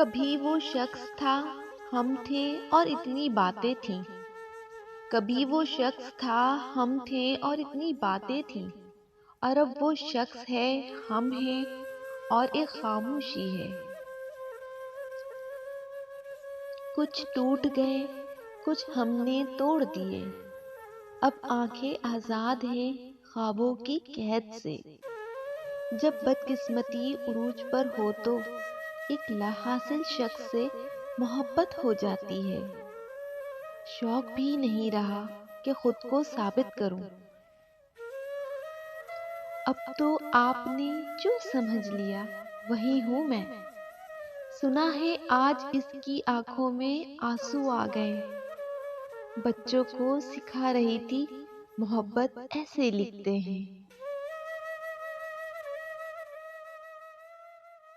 کبھی وہ شخص تھا، ہم تھے اور اتنی باتیں تھیں۔ کبھی وہ شخص تھا، ہم تھے اور اتنی باتیں تھیں۔ اور اب وہ شخص ہے، ہم ہیں اور ایک خاموشی ہے۔ کچھ ٹوٹ گئے، کچھ ہم نے توڑ دیے۔ اب آنکھیں آزاد ہیں خوابوں کی قید سے۔ جب بدقسمتی عروج پر ہو تو ایک لاحاصل شخص سے محبت ہو جاتی ہے۔ شوق بھی نہیں رہا کہ خود کو ثابت کروں۔ اب تو آپ نے جو سمجھ لیا وہی ہوں میں۔ سنا ہے آج اس کی آنکھوں میں آنسو آ گئے۔ بچوں کو سکھا رہی تھی محبت ایسے لکھتے ہیں۔